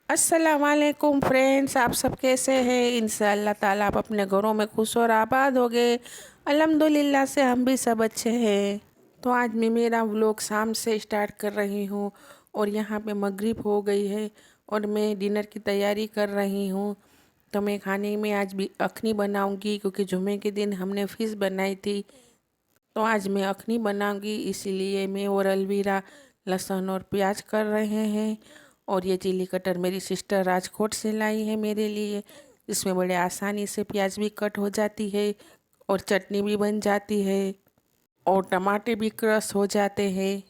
अस्सलामुअलैकुम फ्रेंड्स, आप सब कैसे हैं। इंशाअल्लाह ताला आप अपने घरों में खुश और आबाद होगे। अल्हम्दुलिल्लाह से हम भी सब अच्छे हैं। तो आज मैं मेरा व्लॉग शाम से स्टार्ट कर रही हूँ और यहाँ पे मगरिब हो गई है और मैं डिनर की तैयारी कर रही हूँ। तो मैं खाने में आज भी अखनी बनाऊँगी क्योंकि जुमे के दिन हमने फ़िश बनाई थी। तो आज मैं अखनी बनाऊँगी, इसीलिए मैं और अलवीरा लहसुन और प्याज कर रहे हैं। और ये चिली कटर मेरी सिस्टर राजकोट से लाई है मेरे लिए। इसमें बड़े आसानी से प्याज भी कट हो जाती है और चटनी भी बन जाती है और टमाटर भी क्रश हो जाते हैं।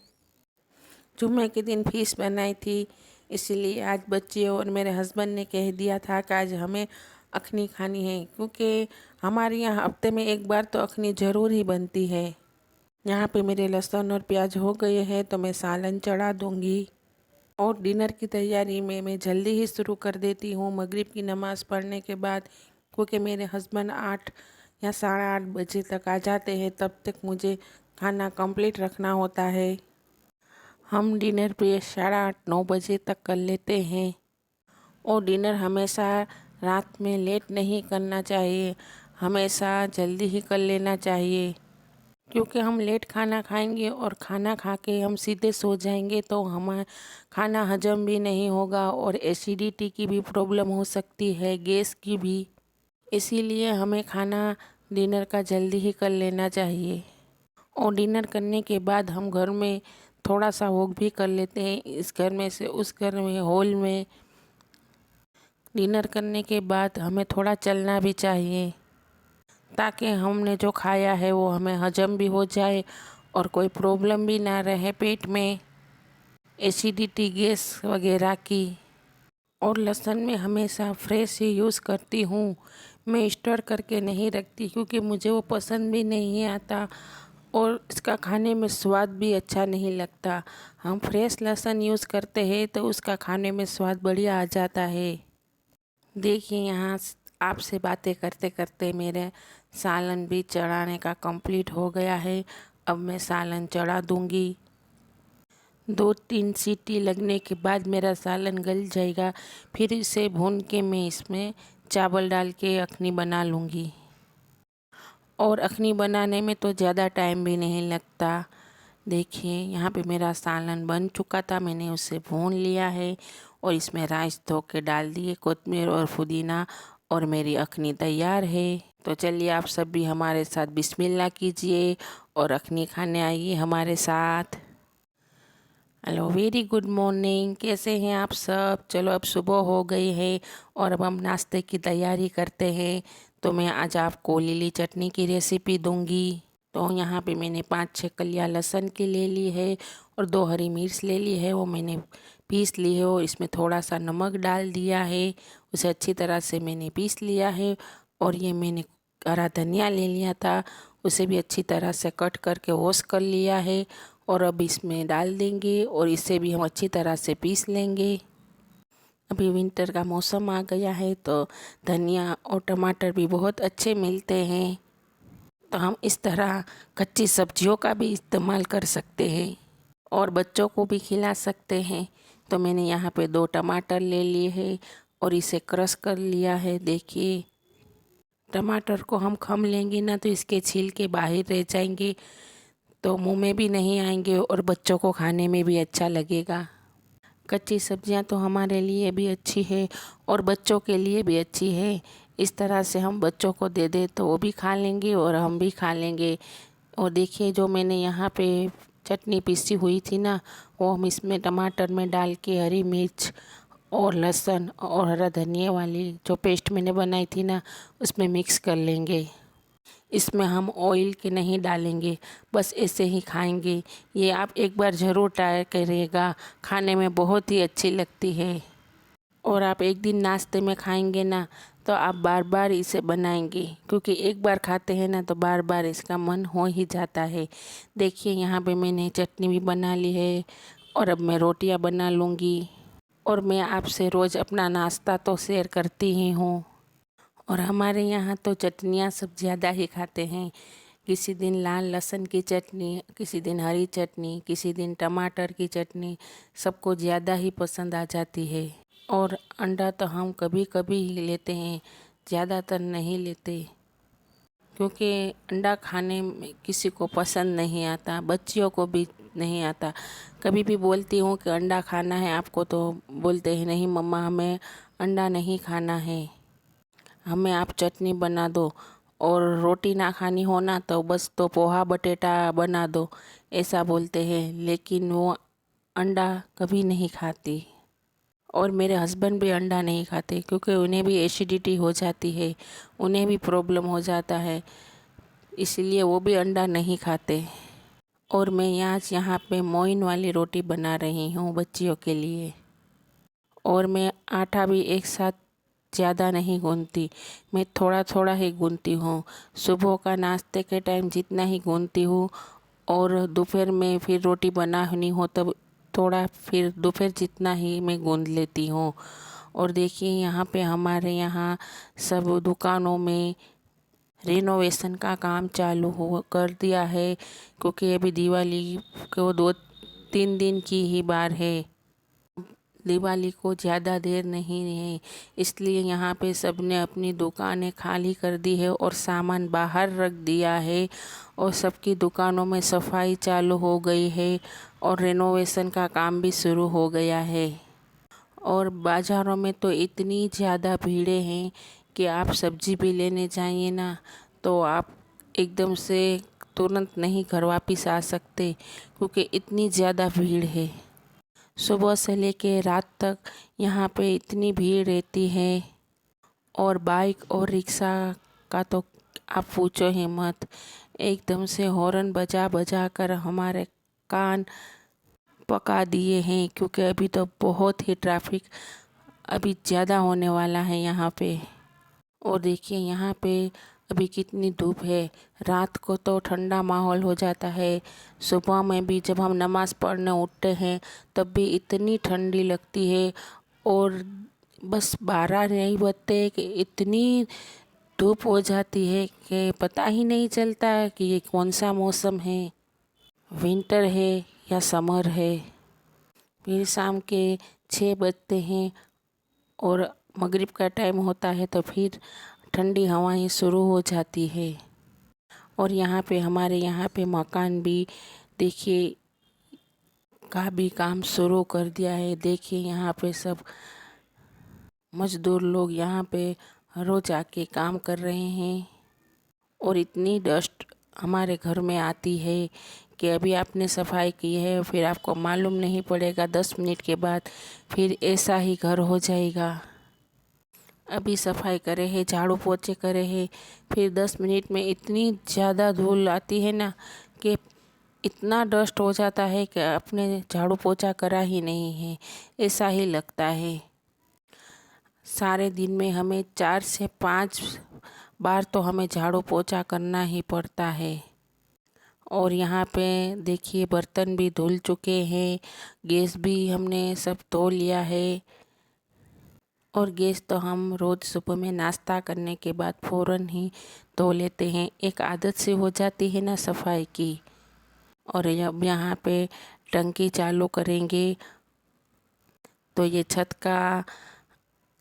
जुम्मे के दिन फ़िश बनाई थी, इसीलिए आज बच्चे और मेरे हस्बैंड ने कह दिया था कि आज हमें अखनी खानी है, क्योंकि हमारे यहाँ हफ्ते में एक बार तो अखनी ज़रूर ही बनती है। यहाँ पे मेरे लहसुन और प्याज हो गए हैं तो मैं सालन चढ़ा दूँगी। और डिनर की तैयारी में मैं जल्दी ही शुरू कर देती हूँ मगरिब की नमाज़ पढ़ने के बाद, क्योंकि मेरे हस्बैंड 8 या 8:30 बजे तक आ जाते हैं। तब तक मुझे खाना कंप्लीट रखना होता है। हम डिनर पे 8:30-9 बजे तक कर लेते हैं और डिनर हमेशा रात में लेट नहीं करना चाहिए, हमेशा जल्दी ही कर लेना चाहिए। क्योंकि हम लेट खाना खाएंगे और खाना खा के हम सीधे सो जाएंगे तो हमारा खाना हजम भी नहीं होगा और एसिडिटी की भी प्रॉब्लम हो सकती है, गैस की भी। इसीलिए हमें खाना डिनर का जल्दी ही कर लेना चाहिए। और डिनर करने के बाद हम घर में थोड़ा सा वॉक भी कर लेते हैं, इस घर में से उस घर में, हॉल में। डिनर करने के बाद हमें थोड़ा चलना भी चाहिए ताकि हमने जो खाया है वो हमें हजम भी हो जाए और कोई प्रॉब्लम भी ना रहे पेट में, एसिडिटी, गैस वगैरह की। और लहसुन में हमेशा फ्रेश ही यूज़ करती हूँ, मैं स्टोर करके नहीं रखती क्योंकि मुझे वो पसंद भी नहीं आता और इसका खाने में स्वाद भी अच्छा नहीं लगता। हम फ्रेश लहसुन यूज़ करते हैं तो उसका खाने में स्वाद बढ़िया आ जाता है। देखिए यहाँ आपसे बातें करते करते मेरे सालन भी चढ़ाने का कंप्लीट हो गया है। अब मैं सालन चढ़ा दूँगी। 2-3 सीटी लगने के बाद मेरा सालन गल जाएगा, फिर इसे भून के मैं इसमें चावल डाल के अखनी बना लूँगी। और अखनी बनाने में तो ज़्यादा टाइम भी नहीं लगता। देखिए यहाँ पे मेरा सालन बन चुका था, मैंने उसे भून लिया है और इसमें राइस धो के डाल दिए, कोतमीर और पुदीना, और मेरी अखनी तैयार है। तो चलिए आप सब भी हमारे साथ बिस्मिल्लाह कीजिए और अखनी खाने आइए हमारे साथ। हेलो, वेरी गुड मॉर्निंग, कैसे हैं आप सब। चलो अब सुबह हो गई है और अब हम नाश्ते की तैयारी करते हैं। तो मैं आज आपको लीली चटनी की रेसिपी दूंगी। तो यहाँ पे मैंने 5-6 कलियाँ लहसुन की ले ली है और 2 हरी मिर्च ले ली है, वो मैंने पीस ली है और इसमें थोड़ा सा नमक डाल दिया है, उसे अच्छी तरह से मैंने पीस लिया है। और ये मैंने हरा धनिया ले लिया था, उसे भी अच्छी तरह से कट करके वॉश कर लिया है और अब इसमें डाल देंगे और इसे भी हम अच्छी तरह से पीस लेंगे। अभी विंटर का मौसम आ गया है तो धनिया और टमाटर भी बहुत अच्छे मिलते हैं, तो हम इस तरह कच्ची सब्जियों का भी इस्तेमाल कर सकते हैं और बच्चों को भी खिला सकते हैं। तो मैंने यहाँ पे 2 टमाटर ले लिए हैं और इसे क्रश कर लिया है। देखिए टमाटर को हम खम लेंगे ना तो इसके छिलके बाहर रह जाएंगे, तो मुंह में भी नहीं आएंगे और बच्चों को खाने में भी अच्छा लगेगा। कच्ची सब्जियां तो हमारे लिए भी अच्छी है और बच्चों के लिए भी अच्छी है। इस तरह से हम बच्चों को दे दें तो वो भी खा लेंगे और हम भी खा लेंगे। और देखिए जो मैंने यहाँ पे चटनी पीसी हुई थी ना, वो हम इसमें टमाटर में डाल के हरी मिर्च और लहसुन और हरा धनिया वाली जो पेस्ट मैंने बनाई थी ना, उसमें मिक्स कर लेंगे। इसमें हम ऑयल के नहीं डालेंगे, बस ऐसे ही खाएंगे। ये आप एक बार ज़रूर ट्राई करिएगा, खाने में बहुत ही अच्छी लगती है। और आप एक दिन नाश्ते में खाएंगे ना तो आप बार बार इसे बनाएंगे, क्योंकि एक बार खाते हैं ना तो बार बार इसका मन हो ही जाता है। देखिए यहाँ पे मैंने चटनी भी बना ली है और अब मैं रोटियां बना लूँगी। और मैं आपसे रोज़ अपना नाश्ता तो शेयर करती ही हूँ और हमारे यहाँ तो चटनियाँ सब ज़्यादा ही खाते हैं। किसी दिन लाल लहसुन की चटनी, किसी दिन हरी चटनी, किसी दिन टमाटर की चटनी, सबको ज़्यादा ही पसंद आ जाती है। और अंडा तो हम कभी कभी ही लेते हैं, ज़्यादातर नहीं लेते, क्योंकि अंडा खाने में किसी को पसंद नहीं आता, बच्चियों को भी नहीं आता। कभी भी बोलती हूँ कि अंडा खाना है आपको, तो बोलते हैं नहीं मम्मा, हमें अंडा नहीं खाना है, हमें आप चटनी बना दो, और रोटी ना खानी हो ना तो बस तो पोहा बटेटा बना दो, ऐसा बोलते हैं। लेकिन वो अंडा कभी नहीं खाती। और मेरे हस्बैंड भी अंडा नहीं खाते, क्योंकि उन्हें भी एसिडिटी हो जाती है, उन्हें भी प्रॉब्लम हो जाता है, इसलिए वो भी अंडा नहीं खाते। और मैं यहाँ पे मोइन वाली रोटी बना रही हूँ बच्चियों के लिए। और मैं आटा भी एक साथ ज़्यादा नहीं गूँथती, मैं थोड़ा थोड़ा ही गूँथती हूँ। सुबह का नाश्ते के टाइम जितना ही गूँथती हूँ, और दोपहर में फिर रोटी बनानी हो तब थोड़ा, फिर दोपहर जितना ही मैं गूँथ लेती हूँ। और देखिए यहाँ पे हमारे यहाँ सब दुकानों में रिनोवेशन का काम चालू हो कर दिया है, क्योंकि अभी दिवाली को 2-3 दिन की ही बार है, दिवाली को ज़्यादा देर नहीं है। इसलिए यहाँ पे सब ने अपनी दुकानें खाली कर दी है और सामान बाहर रख दिया है, और सबकी दुकानों में सफाई चालू हो गई है, और रेनोवेशन का काम भी शुरू हो गया है। और बाज़ारों में तो इतनी ज़्यादा भीड़ें हैं कि आप सब्ज़ी भी लेने जाइए ना, तो आप एकदम से तुरंत नहीं घर वापस आ सकते, क्योंकि इतनी ज़्यादा भीड़ है। सुबह से लेके रात तक यहाँ पे इतनी भीड़ रहती है। और बाइक और रिक्शा का तो आप पूछो ही मत, एकदम से हॉर्न बजा बजा कर हमारे कान पका दिए हैं, क्योंकि अभी तो बहुत ही ट्रैफिक अभी ज़्यादा होने वाला है यहाँ पे। और देखिए यहाँ पे अभी कितनी धूप है, रात को तो ठंडा माहौल हो जाता है, सुबह में भी जब हम नमाज़ पढ़ने उठते हैं तब भी इतनी ठंडी लगती है। और बस 12 नहीं बजते कि इतनी धूप हो जाती है कि पता ही नहीं चलता है कि ये कौन सा मौसम है, विंटर है या समर है। फिर शाम के 6 बजते हैं और मगरिब का टाइम होता है, तो फिर ठंडी हवाएं शुरू हो जाती है। और यहाँ पे हमारे यहाँ पे मकान भी देखिए का भी काम शुरू कर दिया है। देखिए यहाँ पे सब मज़दूर लोग यहाँ पे रोज़ आके काम कर रहे हैं। और इतनी डस्ट हमारे घर में आती है कि अभी आपने सफाई की है, फिर आपको मालूम नहीं पड़ेगा 10 मिनट के बाद फिर ऐसा ही घर हो जाएगा। अभी सफाई करे है, झाड़ू पोछे करे है, फिर 10 मिनट में इतनी ज़्यादा धूल आती है ना कि इतना डस्ट हो जाता है कि अपने झाड़ू पोछा करा ही नहीं है, ऐसा ही लगता है। सारे दिन में हमें 4 से 5 बार तो हमें झाड़ू पोछा करना ही पड़ता है। और यहाँ पे देखिए बर्तन भी धुल चुके हैं, गैस भी हमने सब धो लिया है। और गैस तो हम रोज़ सुबह में नाश्ता करने के बाद फ़ौरन ही धो लेते हैं, एक आदत से हो जाती है ना सफाई की। और जब यहाँ पे टंकी चालू करेंगे तो ये छत का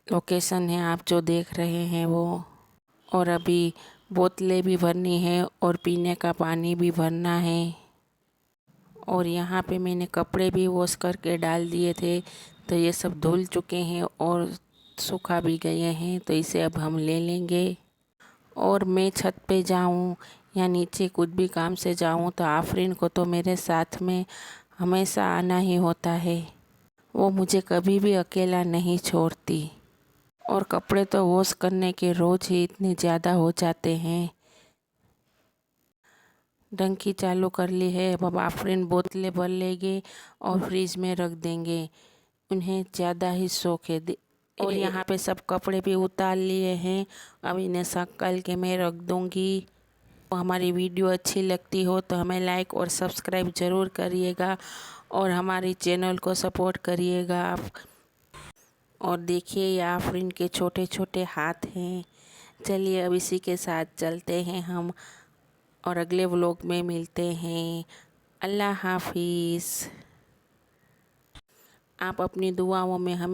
लोकेशन है आप जो देख रहे हैं वो। और अभी बोतलें भी भरनी है और पीने का पानी भी भरना है। और यहाँ पे मैंने कपड़े भी वॉश करके डाल दिए थे, तो ये सब धुल चुके हैं और सूखा भी गए हैं, तो इसे अब हम ले लेंगे। और मैं छत पे जाऊँ या नीचे कुछ भी काम से जाऊँ तो आफरीन को तो मेरे साथ में हमेशा आना ही होता है, वो मुझे कभी भी अकेला नहीं छोड़ती। और कपड़े तो वॉश करने के रोज़ ही इतने ज़्यादा हो जाते हैं। टंकी चालू कर ली है, अब आफरीन बोतलें भर लेंगे और फ्रिज में रख देंगे, उन्हें ज़्यादा ही शौक है। और यहाँ पे सब कपड़े भी उतार लिए हैं, अब इन्हें सकल के मैं रख दूँगी। हमारी वीडियो अच्छी लगती हो तो हमें लाइक और सब्सक्राइब ज़रूर करिएगा, और हमारे चैनल को सपोर्ट करिएगा आप। और देखिए ये आफरीन के छोटे छोटे हाथ हैं। चलिए अब इसी के साथ चलते हैं हम, और अगले व्लॉग में मिलते हैं। अल्लाह हाफिज़। आप अपनी दुआओं में हमें